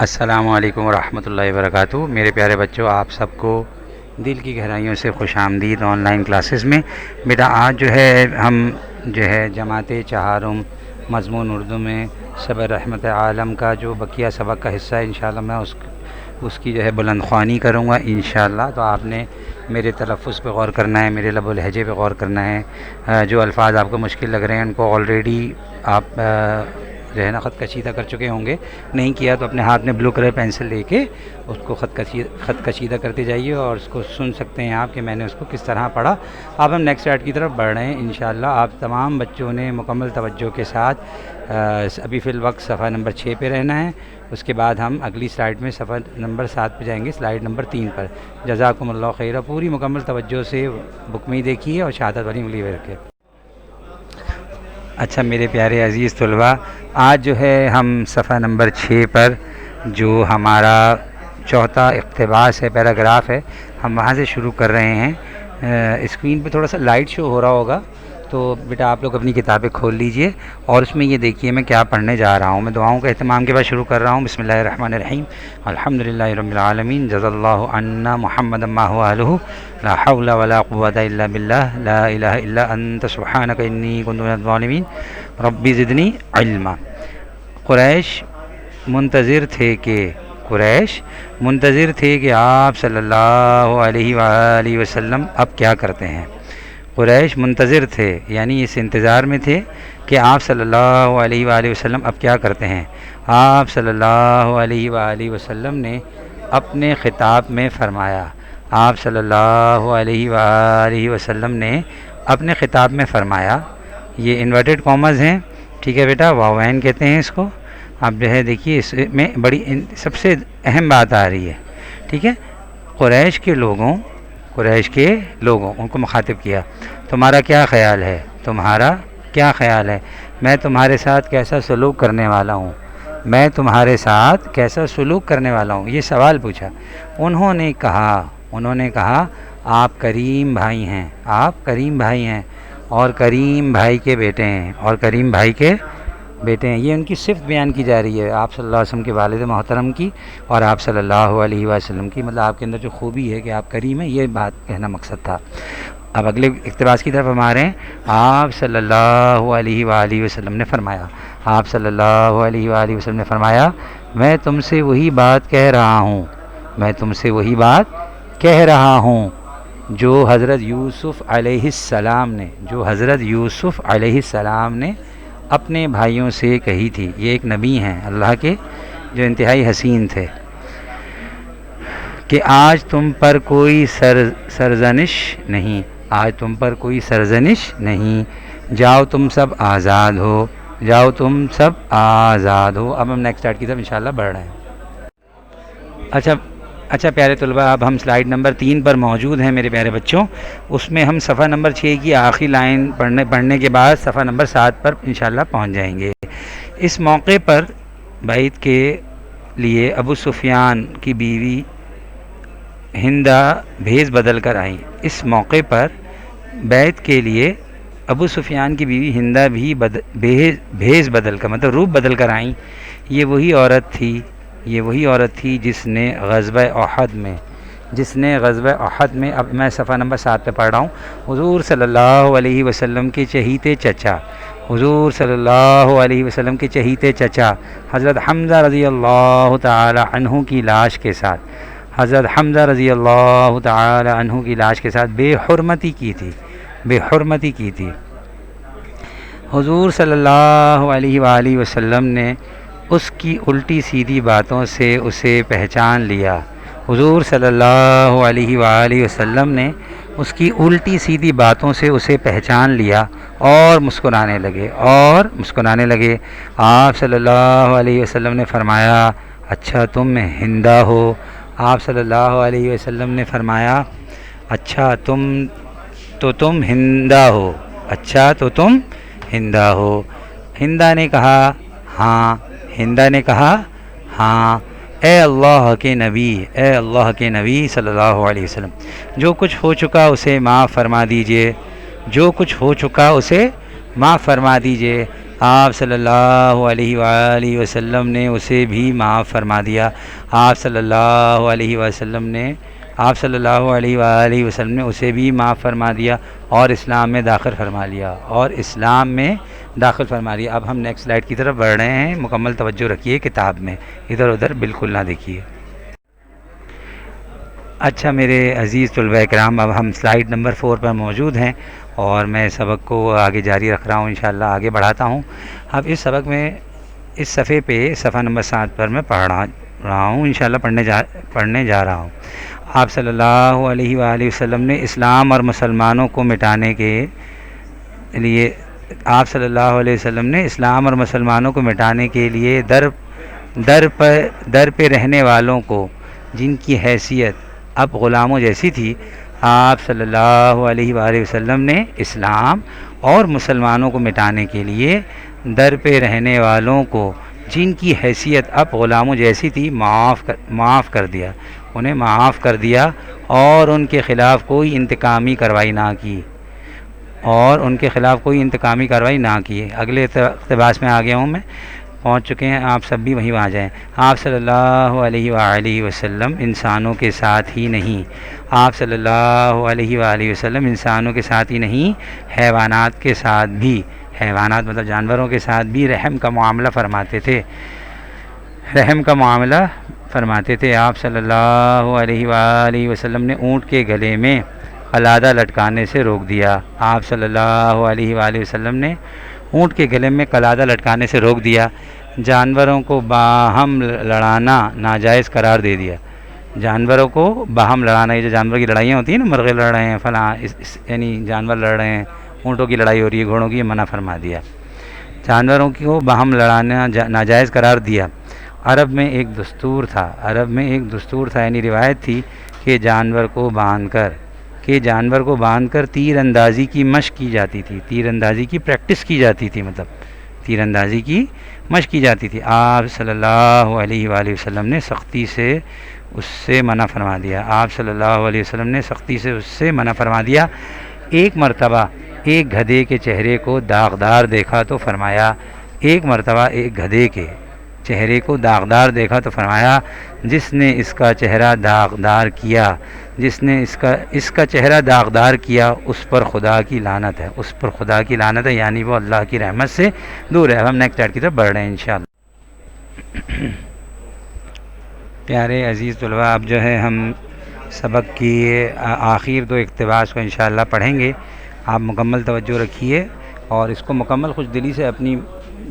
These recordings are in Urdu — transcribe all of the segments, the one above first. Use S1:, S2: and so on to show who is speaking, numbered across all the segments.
S1: السلام علیکم ورحمۃ اللہ وبرکاتہ۔ میرے پیارے بچوں، آپ سب کو دل کی گہرائیوں سے خوش آمدید آن لائن کلاسز میں۔ بیٹا آج ہم جماعت چہارم مضمون اردو میں صبر رحمت عالم کا جو بقیہ سبق کا حصہ ہے، انشاءاللہ میں اس کی بلند خوانی کروں گا انشاءاللہ۔ تو آپ نے میرے تلفظ پہ غور کرنا ہے، میرے لب و لہجے پہ غور کرنا ہے۔ جو الفاظ آپ کو مشکل لگ رہے ہیں ان کو آلریڈی آپ خط کشیدہ کر چکے ہوں گے، نہیں کیا تو اپنے ہاتھ میں بلو کلر پینسل لے کے اس کو خط کشیدہ کرتے جائیے، اور اس کو سن سکتے ہیں آپ کہ میں نے اس کو کس طرح پڑھا۔ اب ہم نیکسٹ سلائیڈ کی طرف بڑھ رہے ہیں انشاءاللہ۔ آپ تمام بچوں نے مکمل توجہ کے ساتھ ابھی فی الوقت صفحہ نمبر 6 پہ رہنا ہے، اس کے بعد ہم اگلی سلائیڈ میں صفحہ نمبر 7 پہ جائیں گے، سلائیڈ نمبر 3 پر۔ جزاکم اللہ خیر۔ پوری مکمل توجہ سے بک میں ہی دیکھیے اور شہادت والی انگلی میں رکھے۔ اچھا میرے پیارے عزیز طلباء، آج ہم صفحہ نمبر 6 پر جو ہمارا چوتھا اقتباس ہے، پیراگراف ہے، ہم وہاں سے شروع کر رہے ہیں۔ اسکرین پہ تھوڑا سا لائٹ شو ہو رہا ہوگا، تو بیٹا آپ لوگ اپنی کتابیں کھول لیجئے اور اس میں یہ دیکھیے میں کیا پڑھنے جا رہا ہوں۔ میں دعاؤں کا اہتمام کے بعد شروع کر رہا ہوں۔ بسم اللہ الرحمن الرحیم۔ الحمدللہ رب العالمین، جزا اللہ عنا محمد ما هو اہلہ، لا حول ولا قوة الا باللہ، لا الہ الا انت سبحانک انی کنت من الظالمین، ربی زدنی علما۔ قریش منتظر تھے کہ آپ صلی اللہ علیہ وآلہ وسلم اب کیا کرتے ہیں۔ قریش منتظر تھے، یعنی اس انتظار میں تھے کہ آپ صلی اللہ علیہ وآلہ وسلم اب کیا کرتے ہیں۔ آپ صلی اللہ علیہ وآلہ وسلم نے اپنے خطاب میں فرمایا، آپ صلی اللہ علیہ وآلہ وسلم نے اپنے خطاب میں فرمایا، یہ انورٹڈ کامز ہیں، ٹھیک ہے بیٹا، واوین کہتے ہیں اس کو۔ آپ دیکھیے اس میں بڑی سب سے اہم بات آ رہی ہے، ٹھیک ہے۔ قریش کے لوگوں ان کو مخاطب کیا، تمہارا کیا خیال ہے، میں تمہارے ساتھ کیسا سلوک کرنے والا ہوں، یہ سوال پوچھا۔ انہوں نے کہا آپ کریم بھائی ہیں اور کریم بھائی کے بیٹے ہیں، یہ ان کی صفت بیان کی جا رہی ہے، آپ صلی اللہ علیہ وسلم کے والد محترم کی اور آپ صلی اللہ علیہ وسلم کی، مطلب آپ کے اندر جو خوبی ہے کہ آپ کریم ہیں، یہ بات کہنا مقصد تھا۔ اب اگلے اقتباس کی طرف ہم آ رہے ہیں۔ آپ صلی اللہ علیہ وآلہ وسلم نے فرمایا، میں تم سے وہی بات کہہ رہا ہوں جو حضرت یوسف علیہ السلام نے اپنے بھائیوں سے کہی تھی۔ یہ ایک نبی ہیں اللہ کے جو انتہائی حسین تھے، کہ آج تم پر کوئی سرزنش نہیں، جاؤ تم سب آزاد ہو۔ اب ہم نیکسٹ سلائیڈ کی طرف انشاءاللہ بڑھ رہے ہیں۔ اچھا پیارے طلباء، اب ہم سلائیڈ نمبر 3 پر موجود ہیں میرے پیارے بچوں۔ اس میں ہم صفحہ نمبر 6 کی آخری لائن پڑھنے کے بعد صفحہ نمبر 7 پر انشاءاللہ پہنچ جائیں گے۔ اس موقع پر بیعت کے لیے ابو سفیان کی بیوی ہندہ بھیس بدل کر آئیں۔ بھیس بدل کر مطلب روپ بدل کر آئیں۔ یہ وہی عورت تھی جس نے غزوہ احد میں اب میں صفحہ نمبر 7 پہ پڑھ رہا ہوں۔ حضور صلی اللہ علیہ وسلم کے چہیتے چچا حضرت حمزہ رضی اللہ تعالی عنہ کی لاش کے ساتھ بے حرمتی کی تھی۔ حضور صلی اللہ علیہ وآلہ وسلم نے اس کی الٹی سیدھی باتوں سے اسے پہچان لیا۔ حضور صلی اللہ علیہ وآلہ وسلم نے اس کی الٹی سیدھی باتوں سے اسے پہچان لیا اور مسکرانے لگے۔ آپ صلی اللہ علیہ وسلم نے فرمایا، اچھا تم ہندہ ہو۔ آپ صلی اللہ علیہ وسلم نے فرمایا، اچھا تم ہندہ ہو۔ ہندہ نے کہا ہاں۔ اے اللہ کے نبی صلی اللہ علیہ وسلم، جو کچھ ہو چکا اسے معاف فرما دیجئے، آپ صلی اللہ علیہ وآلہ وسلم نے اسے بھی معاف فرما دیا۔ آپ صلی اللہ علیہ وسلم نے آپ صلی اللہ علیہ وآلہ وسلم نے اسے بھی معاف فرما دیا اور اسلام میں داخل فرما لیا اب ہم نیکسٹ سلائیڈ کی طرف بڑھ رہے ہیں، مکمل توجہ رکھیے کتاب میں، ادھر ادھر بالکل نہ دیکھیے۔ اچھا میرے عزیز طلباء کرام، اب ہم سلائیڈ نمبر 4 پر موجود ہیں اور میں سبق کو آگے جاری رکھ رہا ہوں، انشاءاللہ آگے بڑھاتا ہوں۔ اب اس سبق میں اس صفحے پہ صفحہ نمبر 7 پر میں پڑھ رہا ہوں، انشاءاللہ پڑھنے جا رہا ہوں۔ آپ صلی اللہ علیہ وآلہ وسلم نے اسلام اور مسلمانوں کو مٹانے کے لیے آپ صلی اللہ علیہ وسلم نے اسلام اور مسلمانوں کو مٹانے کے لیے در پہ رہنے والوں کو، جن کی حیثیت اب غلاموں جیسی تھی، آپ صلی اللہ علیہ وآلہ وسلم نے اسلام اور مسلمانوں کو مٹانے کے لیے در پہ رہنے والوں کو، جن کی حیثیت اب غلاموں جیسی تھی، معاف کر دیا، انہیں معاف کر دیا اور ان کے خلاف کوئی انتقامی کارروائی نہ کی اگلے اقتباس میں آ گیا ہوں، میں پہنچ چکے ہیں، آپ سب بھی وہیں آ جائیں۔ آپ صلی اللہ علیہ وآلہ وسلم انسانوں کے ساتھ ہی نہیں، آپ صلی اللہ علیہ وآلہ وسلم انسانوں کے ساتھ ہی نہیں، حیوانات کے ساتھ بھی، حیوانات مطلب جانوروں کے ساتھ بھی رحم کا معاملہ فرماتے تھے۔ آپ صلی اللہ علیہ وآلہ وسلم نے اونٹ کے گلے میں قلادہ لٹکانے سے روک دیا۔ آپ صلی اللہ علیہ وآلہ وسلم نے اونٹ کے گلے میں قلادہ لٹکانے سے روک دیا، جانوروں کو باہم لڑانا ناجائز قرار دے دیا۔ جانوروں کو باہم لڑانا، یہ جو جانور کی لڑائیاں ہوتی ہیں نا، مرغے لڑ رہے ہیں فلاں، یعنی جانور لڑ رہے ہیں، اونٹوں کی لڑائی ہو رہی ہے، گھوڑوں کی، یہ منع فرما دیا۔ جانوروں کو باہم لڑانا ناجائز قرار دیا۔ عرب میں ایک دستور تھا، یعنی روایت تھی کہ جانور کو باندھ کر تیر اندازی کی مشق کی جاتی تھی، تیر اندازی کی پریکٹس کی جاتی تھی، تیر اندازی کی مشق کی جاتی تھی۔ آپ صلی اللہ علیہ وآلہ وسلم نے سختی سے اس سے منع فرما دیا۔ آپ صلی اللہ علیہ وسلم نے سختی سے اس سے منع فرما دیا۔ ایک مرتبہ ایک گدھے کے چہرے کو داغدار دیکھا تو فرمایا، جس نے اس کا چہرہ داغدار کیا، اس پر خدا کی لعنت ہے، یعنی وہ اللہ کی رحمت سے دور ہے۔ ہم نیکسٹ ایڈ کی طرف بڑھ رہے ہیں انشاءاللہ۔ پیارے عزیز طلباء، اب جو ہے ہم سبق کی آخر 2 اقتباس کو انشاءاللہ پڑھیں گے۔ آپ مکمل توجہ رکھیے اور اس کو مکمل خوش دلی سے اپنی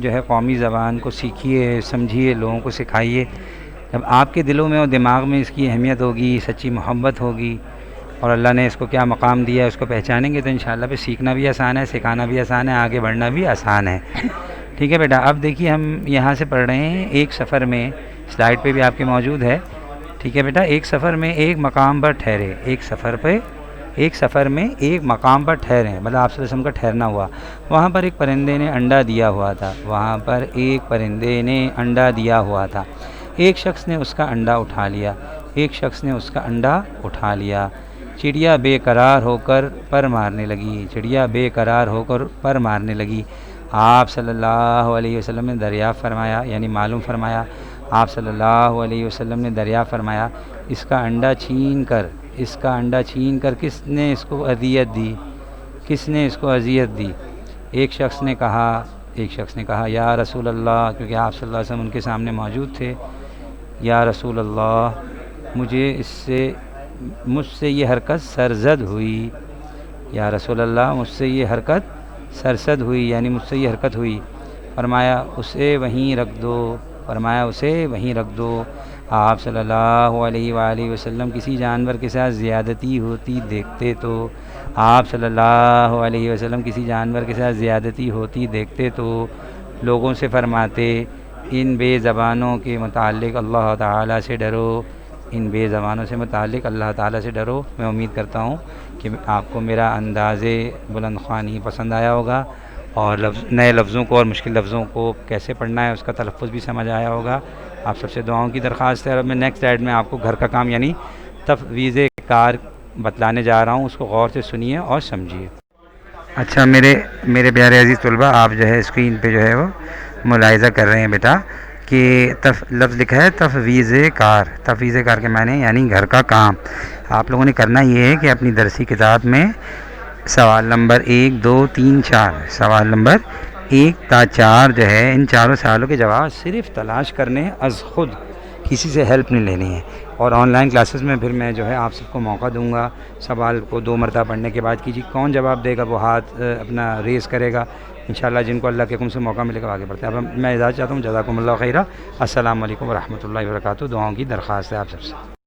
S1: جو ہے قومی زبان کو سیکھیے، سمجھیے، لوگوں کو سکھائیے۔ جب آپ کے دلوں میں اور دماغ میں اس کی اہمیت ہوگی، سچی محبت ہوگی اور اللہ نے اس کو کیا مقام دیا ہے اس کو پہچانیں گے، تو انشاءاللہ پھر سیکھنا بھی آسان ہے، سکھانا بھی آسان ہے، آگے بڑھنا بھی آسان ہے۔ ٹھیک ہے بیٹا، اب دیکھیے ہم یہاں سے پڑھ رہے ہیں، ایک سفر میں، سلائیڈ پہ بھی آپ کے موجود ہے۔ ٹھیک ہے بیٹا، ایک سفر میں ایک مقام پر ٹھہرے، ایک سفر میں ایک مقام پر ٹھہرے، مطلب آپ صلی اللہ علیہ وسلم کا ٹھہرنا ہوا۔ وہاں پر ایک پرندے نے انڈا دیا ہوا تھا، ایک شخص نے اس کا انڈا اٹھا لیا، چڑیا بے قرار ہو کر پر مارنے لگی، آپ صلی اللہ علیہ وسلم نے دریافت فرمایا، یعنی معلوم فرمایا، آپ صلی اللہ علیہ وسلم نے دریافت فرمایا، اس کا انڈا چھین کر کس نے اس کو اذیت دی؟ ایک شخص نے کہا یا رسول اللہ، کیونکہ آپ صلی اللہ علیہ وسلم ان کے سامنے موجود تھے، یا رسول اللہ، مجھ سے یہ حرکت سرزد ہوئی، یا رسول اللہ، مجھ سے یہ حرکت ہوئی، فرمایا اسے وہیں رکھ دو، آپ صلی اللہ علیہ وآلہ وسلم کسی جانور کے ساتھ زیادتی ہوتی دیکھتے تو لوگوں سے فرماتے، ان بے زبانوں کے متعلق اللہ تعالیٰ سے ڈرو۔ میں امید کرتا ہوں کہ آپ کو میرا انداز بلند خوانی پسند آیا ہوگا اور نئے لفظوں کو اور مشکل لفظوں کو کیسے پڑھنا ہے اس کا تلفظ بھی سمجھ آیا ہوگا۔ آپ سب سے دعاؤں کی درخواست ہے، اور میں نیکسٹ ایڈ میں آپ کو گھر کا کام یعنی تفویض کار بتلانے جا رہا ہوں، اس کو غور سے سنیے اور سمجھیے۔ اچھا میرے پیارے عزیز طلباء، آپ جو ہے اسکرین پہ جو ہے وہ ملاحظہ کر رہے ہیں بیٹا کہ لفظ لکھا ہے تفویض کار. تفویض کار کے معنی یعنی گھر کا کام. آپ لوگوں نے کرنا یہ ہے کہ اپنی درسی کتاب میں سوال نمبر 1 2 3 4 سوال نمبر 1 تا 4 جو ہے ان چاروں سوالوں کے جواب صرف تلاش کرنے ہیں از خود، کسی سے ہیلپ نہیں لینی ہے. اور آن لائن کلاسز میں پھر میں جو ہے آپ سب کو موقع دوں گا، سوال کو 2 مرتبہ پڑھنے کے بعد کیجیے، کون جواب دے گا وہ ہاتھ اپنا ریز کرے گا. انشاءاللہ جن کو اللہ کے حکم سے موقع ملے گا آگے بڑھتے ہیں. اب میں اجازت چاہتا ہوں. جزاکم اللہ خیرہ. السلام علیکم ورحمۃ اللہ وبرکاتہ. دعاؤں کی درخواست ہے آپ سب سے.